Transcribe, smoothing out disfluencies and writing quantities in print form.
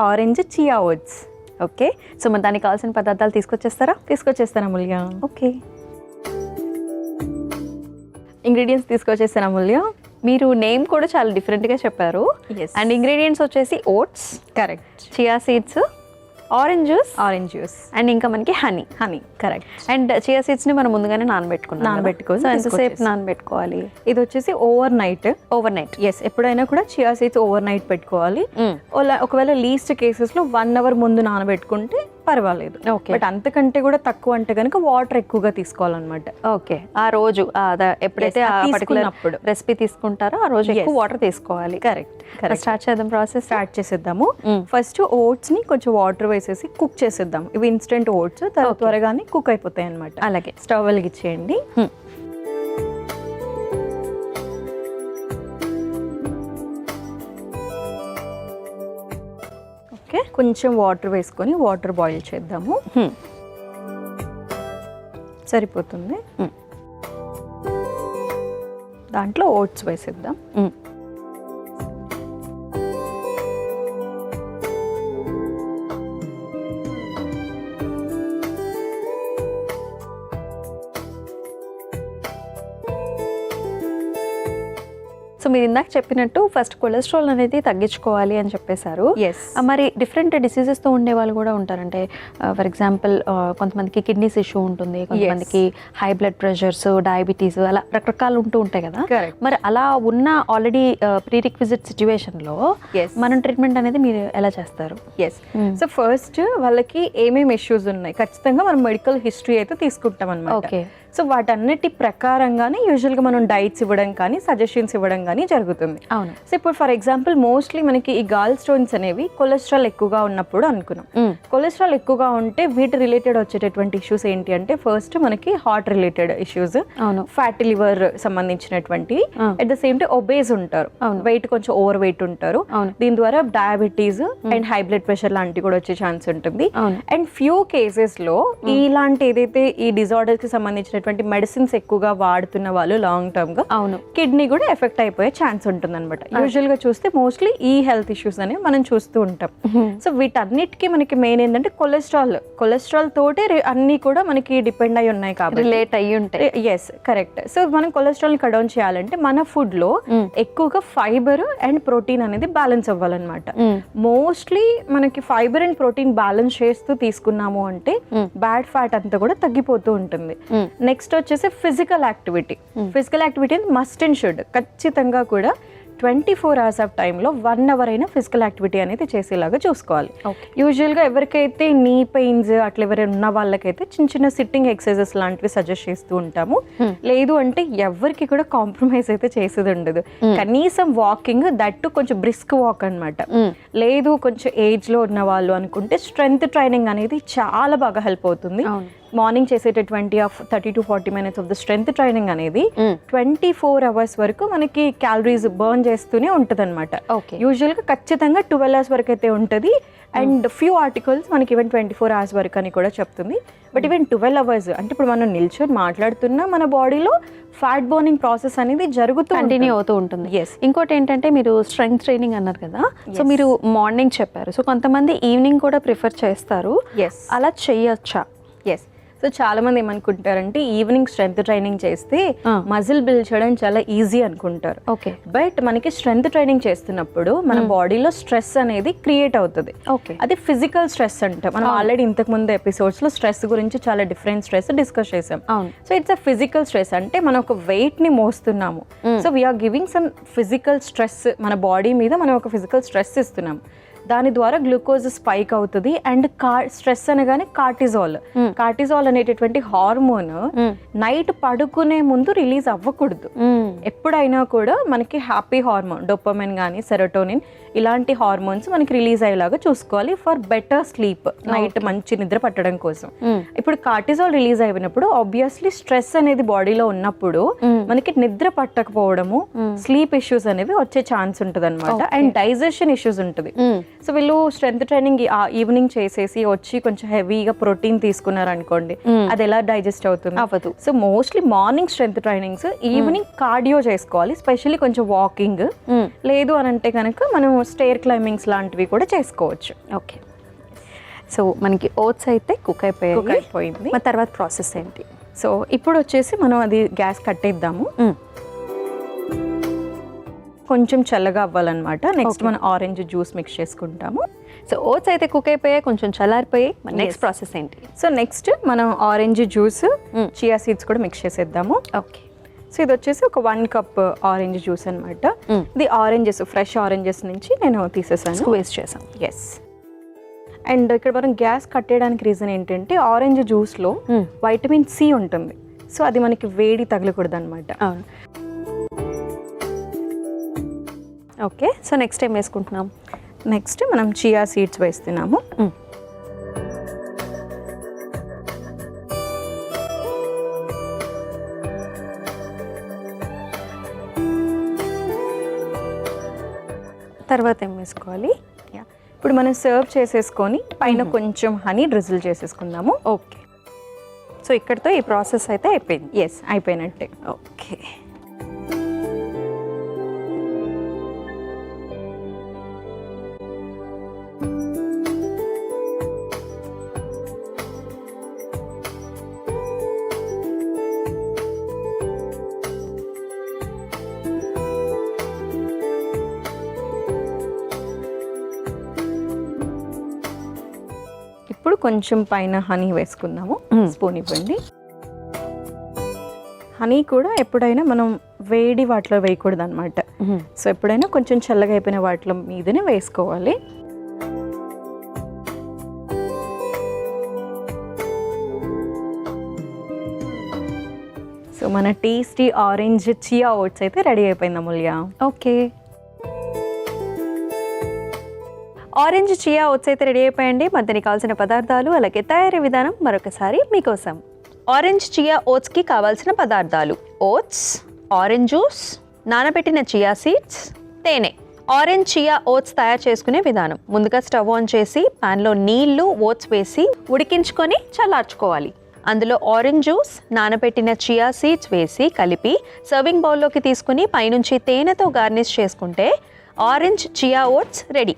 Orange chia oats. Okay, so మరి దానికి కావాల్సిన పదార్థాలు తీసుకొచ్చేస్తాను అమూల్య. ఓకే, ఇంగ్రీడియంట్స్ తీసుకొచ్చేస్తాను అమూల్య. మీరు నేమ్ కూడా చాలా డిఫరెంట్గా చెప్పారు. అండ్ ఇంగ్రీడియంట్స్ వచ్చేసి oats, correct, chia seeds, orange juice and ఇంకా మనకి హనీ. కరెక్ట్. అండ్ చియా సీడ్స్ని మనం ముందుగానే నానబెట్టుకోవాలి. ఎంతసేపు నానబెట్టుకోవాలి? ఇది వచ్చేసి ఓవర్ నైట్. ఎస్, ఎప్పుడైనా కూడా చియా సీడ్స్ ఓవర్ నైట్ పెట్టుకోవాలి. ఒకవేళ లీస్ట్ కేసెస్లో 1 hour ముందు నానబెట్టుకుంటే పర్వాలేదు. బట్ అంతకంటే కూడా తక్కువ అంటే కనుక వాటర్ ఎక్కువగా తీసుకోవాలన్నమాట. ఓకే, ఆ రోజు ఎప్పుడైతే తీసుకున్నప్పుడు రెసిపీ తీసుకుంటారో ఆ రోజు ఎక్కువ వాటర్ తీసుకోవాలి. కరెక్ట్. స్టార్ట్ చేద్దాం, ప్రాసెస్ స్టార్ట్ చేసేద్దాము. ఫస్ట్ ఓట్స్ ని కొంచెం వాటర్ వేసేసి కుక్ చేసేద్దాం. ఇవి ఇన్స్టెంట్ ఓట్స్, త్వరగానే కుక్ అయిపోతాయి అనమాట. అలాగే స్టవ్ వెలిగించేయండి. ఓకే, కొంచెం వాటర్ వేసుకొని వాటర్ బాయిల్ చేద్దాము. సరిపోతుంది. దాంట్లో ఓట్స్ వేసేద్దాం. సో మీరు ఇందాక చెప్పినట్టు ఫస్ట్ కొలెస్ట్రాల్ అనేది తగ్గించుకోవాలి అని చెప్పేశారు. మరి డిఫరెంట్ డిసీజెస్తో ఉండే వాళ్ళు కూడా ఉంటారంటే ఫర్ ఎగ్జాంపుల్ కొంతమందికి కిడ్నీస్ ఇష్యూ ఉంటుంది, కొంతమందికి హై బ్లడ్ ప్రెషర్స్, డయాబెటీస్, అలా రకరకాలు ఉంటాయి కదా. మరి అలా ఉన్న ఆల్రెడీ ప్రీ రిక్విజిట్ సిచ్యువేషన్లో మనం ట్రీట్మెంట్ అనేది మీరు ఎలా చేస్తారు? సో ఫస్ట్ వాళ్ళకి ఏమేమి ఇష్యూస్ ఉన్నాయి ఖచ్చితంగా మనం మెడికల్ హిస్టరీ అయితే తీసుకుంటాం అనమాట. సో వాటన్నిటి ప్రకారంగానే యూజువల్గా మనం డైట్స్ ఇవ్వడం కానీ సజెషన్స్ ఇవ్వడం కానీ జరుగుతుంది. అవును. సో ఇప్పుడు ఫర్ ఎగ్జాంపుల్ మోస్ట్లీ మనకి ఈ గాల్ స్టోన్స్ అనేవి కొలెస్ట్రాల్ ఎక్కువగా ఉన్నప్పుడు అనుకున్నాం. కొలెస్ట్రాల్ ఎక్కువగా ఉంటే వీటి రిలేటెడ్ వచ్చేటటువంటి ఇష్యూస్ ఏంటి అంటే ఫస్ట్ మనకి heart related issues, fatty liver సంబంధించినటువంటి, at the same time obese ఉంటారు, వెయిట్ కొంచెం ఓవర్ వెయిట్ ఉంటారు. దీని ద్వారా diabetes and high blood pressure లాంటివి కూడా వచ్చే ఛాన్స్ ఉంటుంది. అండ్ ఫ్యూ కేసెస్ లో ఇలాంటి ఏదైతే ఈ డిజార్డర్స్ కి సంబంధించిన మెడిసిన్స్ ఎక్కువగా వాడుతున్న వాళ్ళు లాంగ్ టర్మ్ గా కిడ్నీ కూడా ఎఫెక్ట్ అయిపోయే ఛాన్స్ ఉంటుంది అనమాట. యూజువల్ గా చూస్తే మోస్ట్లీ ఈ హెల్త్ ఇష్యూస్ అనేవి మనం చూస్తూ ఉంటాం. సో వీటన్నిటికీ మనకి మెయిన్ ఏంటంటే కొలెస్ట్రాల్ తోటే అన్ని కూడా మనకి డిపెండ్ అయి ఉన్నాయి కాబట్టి రిలేట్ అయ్యి ఉంటాయి. Yes, correct. సో మనం కొలెస్ట్రాల్ కట్ డౌన్ చేయాలంటే మన ఫుడ్ లో ఎక్కువగా ఫైబర్ అండ్ ప్రోటీన్ అనేది బ్యాలెన్స్ అవ్వాలన్నమాట. మోస్ట్లీ మనకి ఫైబర్ అండ్ ప్రోటీన్ బ్యాలెన్స్ చేస్తూ తీసుకున్నాము అంటే బ్యాడ్ ఫ్యాట్ అంతా కూడా తగ్గిపోతూ ఉంటుంది. నెక్స్ట్ వచ్చేసి physical activity must and should ఖచ్చితంగా కూడా 24 hours ఆఫ్ టైంలో 1 hour అయినా ఫిజికల్ యాక్టివిటీ అనేది చేసేలాగా చూసుకోవాలి. యూజువల్గా ఎవరికైతే నీ పెయిన్స్ అట్లా ఎవరైనా ఉన్న వాళ్ళకైతే చిన్న చిన్న సిట్టింగ్ ఎక్సర్సైజెస్ లాంటివి సజెస్ట్ చేస్తూ ఉంటాము. లేదు అంటే ఎవరికి కూడా కాంప్రమైజ్ అయితే చేసేది ఉండదు. కనీసం వాకింగ్, దట్టు కొంచెం బ్రిస్క్ వాక్ అనమాట. లేదు కొంచెం ఏజ్ లో ఉన్న వాళ్ళు అనుకుంటే స్ట్రెంగ్త్ ట్రైనింగ్ అనేది చాలా బాగా హెల్ప్ అవుతుంది. మార్నింగ్ చేసేటటువంటి 30 to 40 minutes of the strength training అనేది 24 hours వరకు మనకి క్యాలరీస్ బర్న్ చేస్తూనే ఉంటుంది అనమాట. యూజువల్ గా ఖచ్చితంగా 12 hours వరకు అయితే ఉంటుంది. అండ్ ఫ్యూ ఆర్టికల్స్ మనకి ఈవెన్ 24 hours వరకు అని కూడా చెప్తుంది. బట్ ఈవెన్ 12 hours అంటే ఇప్పుడు మనం నిల్చొని మాట్లాడుతున్నా మన బాడీలో ఫ్యాట్ బర్నింగ్ ప్రాసెస్ అనేది కంటిన్యూ అవుతూ ఉంటుంది. ఇంకోటి ఏంటంటే మీరు స్ట్రెంగ్త్ ట్రైనింగ్ అన్నారు కదా, సో మీరు మార్నింగ్ చెప్పారు, సో కొంతమంది ఈవినింగ్ కూడా ప్రిఫర్ చేస్తారు. అలా చేయొచ్చా? ఎస్. సో చాలా మంది ఏమనుకుంటారంటే ఈవినింగ్ స్ట్రెంగ్త్ ట్రైనింగ్ చేస్తే మజిల్ బిల్డ్ చేయడం చాలా ఈజీ అనుకుంటారు. బట్ మనకి స్ట్రెంగ్త్ ట్రైనింగ్ చేస్తున్నప్పుడు మన బాడీలో స్ట్రెస్ అనేది క్రియేట్ అవుతుంది. అది ఫిజికల్ స్ట్రెస్ అంటే మనం ఆల్రెడీ ఇంతకు ముందు ఎపిసోడ్స్ లో స్ట్రెస్ గురించి చాలా డిఫరెంట్ స్ట్రెస్ డిస్కస్ చేసాం. So it's a physical stress అంటే మనం ఒక వెయిట్ ని మోస్తున్నాము. So we are giving some physical stress, మన బాడీ మీద మనం ఒక ఫిజికల్ స్ట్రెస్ ఇస్తున్నాము. దాని ద్వారా గ్లూకోజ్ స్పైక్ అవుతుంది. అండ్ స్ట్రెస్ అనగానే కార్టిజాల్ అనేటటువంటి హార్మోన్ నైట్ పడుకునే ముందు రిలీజ్ అవ్వకూడదు. ఎప్పుడైనా కూడా మనకి హ్యాపీ హార్మోన్ డోపమైన్ కానీ సెరోటోనిన్ ఇలాంటి హార్మోన్స్ మనకి రిలీజ్ అయ్యేలాగా చూసుకోవాలి ఫర్ బెటర్ స్లీప్, నైట్ మంచి నిద్ర పట్టడం కోసం. ఇప్పుడు కార్టిజాల్ రిలీజ్ అయినప్పుడు ఆబ్వియస్లీ స్ట్రెస్ అనేది బాడీలో ఉన్నప్పుడు మనకి నిద్ర పట్టకపోవడము, స్లీప్ ఇష్యూస్ అనేవి వచ్చే ఛాన్స్ ఉంటుంది అనమాట. అండ్ డైజెషన్ ఇష్యూస్ ఉంటుంది. సో వీళ్ళు స్ట్రెంత్ ట్రైనింగ్ ఈవినింగ్ చేసేసి వచ్చి కొంచెం హెవీగా ప్రోటీన్ తీసుకున్నారు అనుకోండి, అది ఎలా డైజెస్ట్ అవుతుంది? అవ్వదు. So mostly morning strength trainings, evening cardio చేసుకోవాలి, స్పెషల్లీ కొంచెం వాకింగ్. లేదు అని అంటే కనుక మనం స్టేర్ క్లైంబింగ్స్ లాంటివి కూడా చేసుకోవచ్చు. ఓకే, సో మనకి ఓట్స్ అయితే కుక్ అయిపోయింది. మరి తర్వాత ప్రాసెస్ ఏంటి? సో ఇప్పుడు వచ్చేసి మనం అది గ్యాస్ కట్టేద్దాము. కొంచెం చల్లగా అవ్వాలన్నమాట. నెక్స్ట్ మనం ఆరెంజ్ జ్యూస్ మిక్స్ చేసుకుంటాము. సో ఓట్స్ అయితే కుక్ అయిపోయాయి, కొంచెం చల్లారిపోయాయి. నెక్స్ట్ ప్రాసెస్ ఏంటి? సో నెక్స్ట్ మనం ఆరెంజ్ జ్యూస్, చియా సీడ్స్ కూడా మిక్స్ చేసేద్దాము. ఓకే, సో ఇది వచ్చేసి ఒక 1 కప్ ఆరెంజ్ జ్యూస్ అనమాట. ఇది ఆరెంజెస్, ఫ్రెష్ ఆరెంజెస్ నుంచి నేను తీసేసాను, స్క్వీజ్ చేసాం. ఎస్. అండ్ ఇక్కడ మనం గ్యాస్ కట్టేయడానికి రీజన్ ఏంటంటే ఆరెంజ్ జ్యూస్లో వైటమిన్ సి ఉంటుంది. సో అది మనకి వేడి తగలకూడదు అనమాట. అవును. ఓకే, సో నెక్స్ట్ ఏం వేసుకుంటున్నాం? నెక్స్ట్ మనం చియా సీడ్స్ వేస్తున్నాము. తర్వాత ఏం వేసుకోవాలి? ఇప్పుడు మనం సర్వ్ చేసేసుకొని పైన కొంచెం హనీ డ్రిజిల్ చేసేసుకుందాము. ఓకే, సో ఇక్కడితో ఈ ప్రాసెస్ అయితే అయిపోయింది. ఎస్, అయిపోయినట్టే. ఓకే, ఇప్పుడు కొంచెం పైన హనీ వేసుకుందాము. స్పూన్ ఇవ్వండి. హనీ కూడా ఎప్పుడైనా మనం వేడి వాటిలో వేయకూడదు అనమాట. సో ఎప్పుడైనా కొంచెం చల్లగా అయిపోయిన వాటిలో మీదనే వేసుకోవాలి. సో మన టేస్టీ ఆరెంజ్ చియా ఓట్స్ అయితే రెడీ అయిపోయింది అమూల్య. ఓకే, ఆరెంజ్ చియా ఓట్స్ అయితే రెడీ అయిపోయండి. మరి దానికి కావాల్సిన పదార్థాలు అలాగే తయారీ విధానం మరొకసారి మీకోసం. ఆరెంజ్ చియా ఓట్స్కి కావాల్సిన పదార్థాలు: ఓట్స్, ఆరెంజ్ జ్యూస్, నానబెట్టిన చియా సీడ్స్, తేనె. ఆరెంజ్ చియా ఓట్స్ తయారు చేసుకునే విధానం: ముందుగా స్టవ్ ఆన్ చేసి ప్యాన్లో నీళ్లు, ఓట్స్ వేసి ఉడికించుకొని చల్లార్చుకోవాలి. అందులో ఆరెంజ్ జ్యూస్, నానబెట్టిన చియా సీడ్స్ వేసి కలిపి సర్వింగ్ బౌల్లోకి తీసుకుని పైనుంచి తేనెతో గార్నిష్ చేసుకుంటే ఆరెంజ్ చియా ఓట్స్ రెడీ.